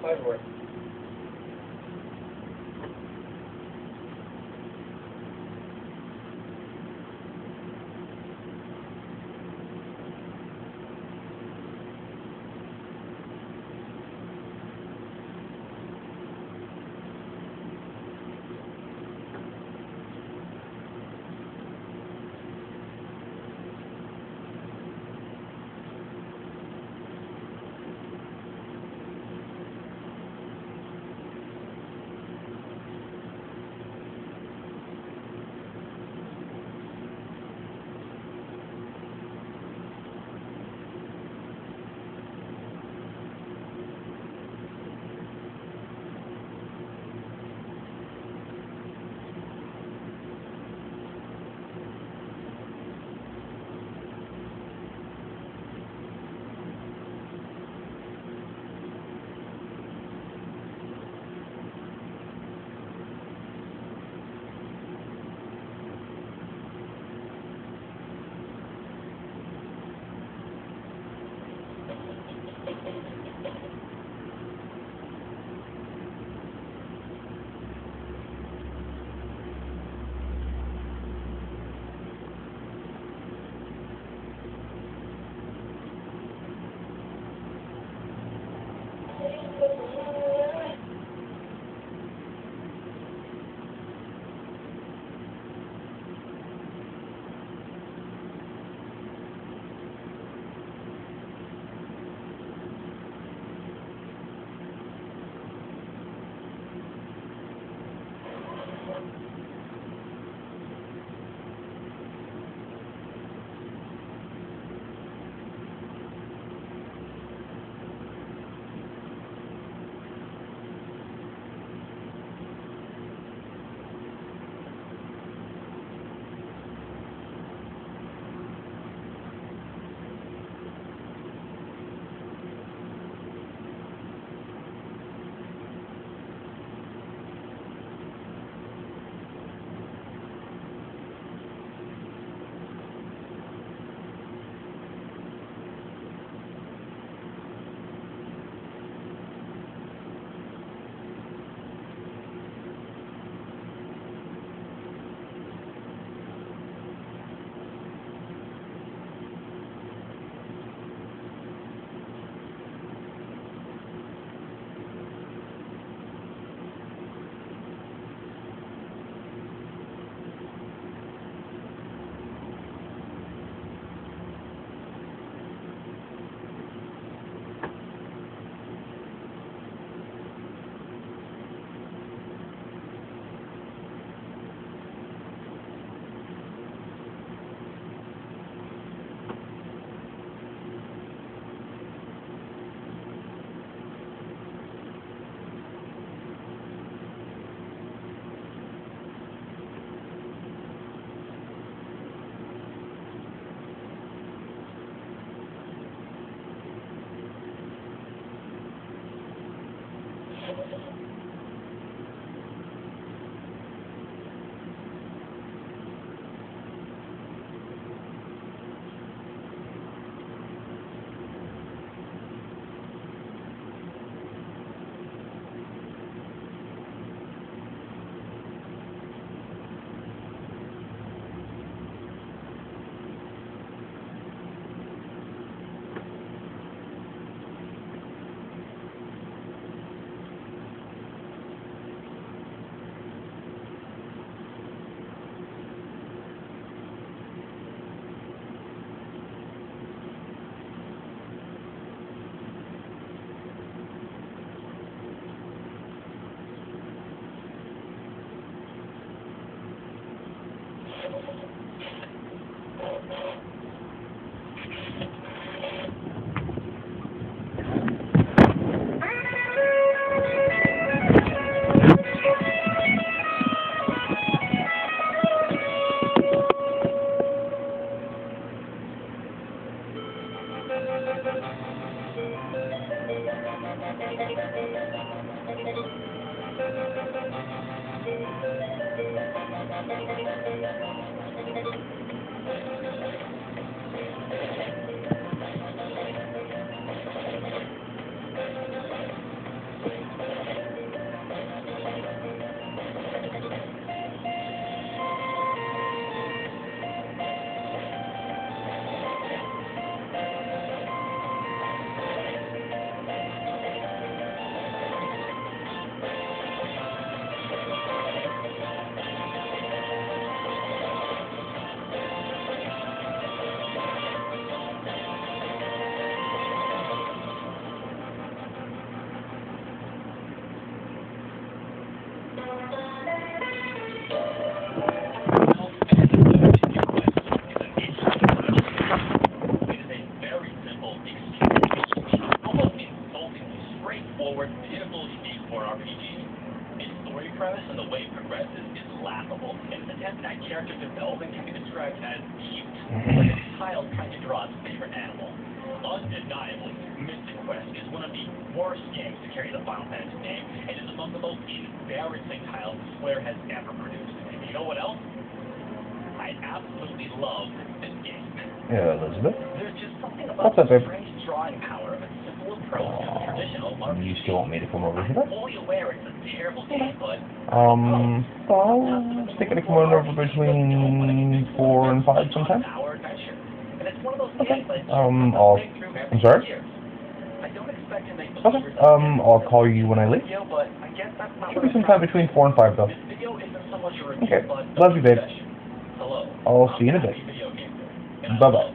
fibroid. It is a very simple, extremely, almost insultingly straightforward, pitiful for RPG. Its story premise and the way it progresses is laughable, and its attempt at character development can be described as cute, like a child trying to draw its favorite animal. Undeniably, Mystic Quest is one of the worst games to carry the Final Fantasy name, and is among the most embarrassing titles Square has ever produced. And you know what else? I absolutely love this game. Yeah, Elizabeth. There's just something about the strange drawing power of a simple approach to the traditional RPG. You still want me to come over here? I'm fully aware it's a terrible game, but... I'll stick it to come on over between 4 and 5 sometime. Okay. I'm sorry? Okay. I'll call you when I leave. Should be sometime between 4 and 5 though. Okay. Love you, babe. I'll see you in a bit. Bye-bye.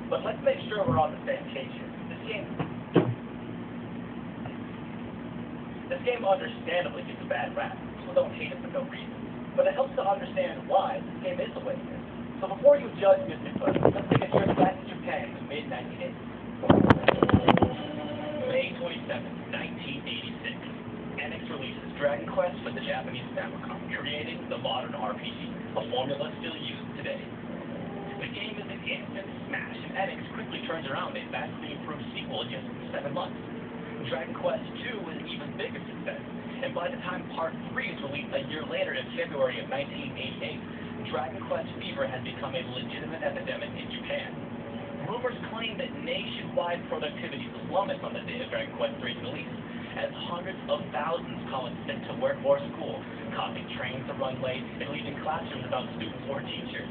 But let's make sure we're on the same page here. This game understandably gets a bad rap. People don't hate it for no reason. But it helps to understand why this game is the way it is. So before you judge Mystic Quest, let's take a trip back to Japan in the mid-1980s. May 27, 1986. NX releases Dragon Quest for the Japanese Famicom, creating the modern RPG, a formula still used today. The game is an instant smash, and NX quickly turns around a vastly improved sequel in just 7 months. Dragon Quest II was an even bigger success, and by the time Part 3 is released a year later in February of 1988, Dragon Quest fever has become a legitimate epidemic in Japan. Rumors claim that nationwide productivity plummets on the day of Dragon Quest III's release, as hundreds of thousands call in sick to work or school, causing trains to run late and leaving classrooms without students or teachers.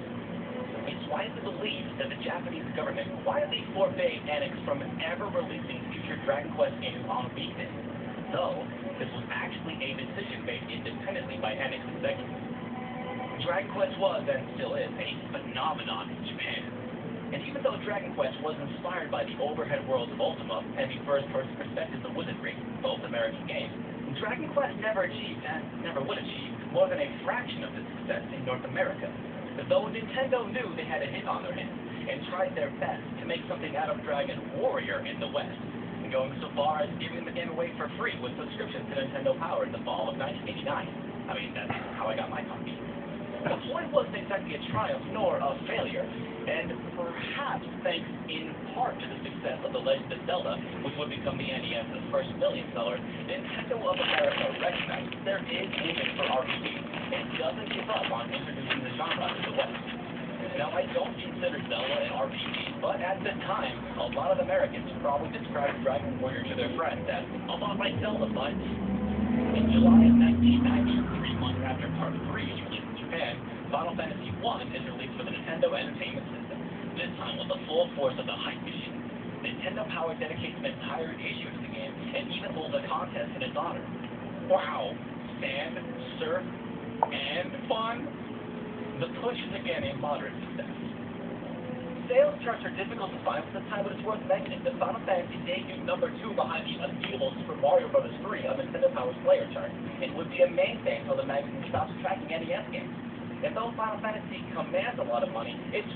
It's widely believed that the Japanese government quietly forbade NX from ever releasing future Dragon Quest games on weekdays, though this was actually a decision made independently by NX executives. Dragon Quest was, and still is, a phenomenon in Japan. And even though Dragon Quest was inspired by the overhead worlds of Ultima and the first-person perspectives of Wizardry, both American games, Dragon Quest never achieved, and never would achieve, more than a fraction of this success in North America. Though Nintendo knew they had a hit on their hands, and tried their best to make something out of Dragon Warrior in the West, going so far as giving the game away for free with subscriptions to Nintendo Power in the fall of 1989. I mean, that's how I got my copy. The point wasn't exactly a triumph, nor a failure, and perhaps thanks in part to the success of The Legend of Zelda, which would become the NES's first million seller, Nintendo of America recognized there is movement for RPGs, and doesn't give up on introducing the genre to the West. Now, I don't consider Zelda an RPG, but at the time, a lot of Americans probably described Dragon Warrior to their friends as a lot like Zelda, but in July of 1990, 3 months after Part 3 is released in Japan, Final Fantasy I is released for the Nintendo Entertainment System, this time with the full force of the hype machine. Nintendo Power dedicates an entire issue to the game, and even holds a contest in its honor. Wow! Sand, surf, and fun! The push is again a moderate success. Sales charts are difficult to find at this time, but it's worth mentioning that Final Fantasy debuted number 2 behind the unbeatable Super Mario Bros. 3 on Nintendo Power's player chart, and would be a mainstay until the magazine stops tracking NES games. And though Final Fantasy commands a lot of money, it's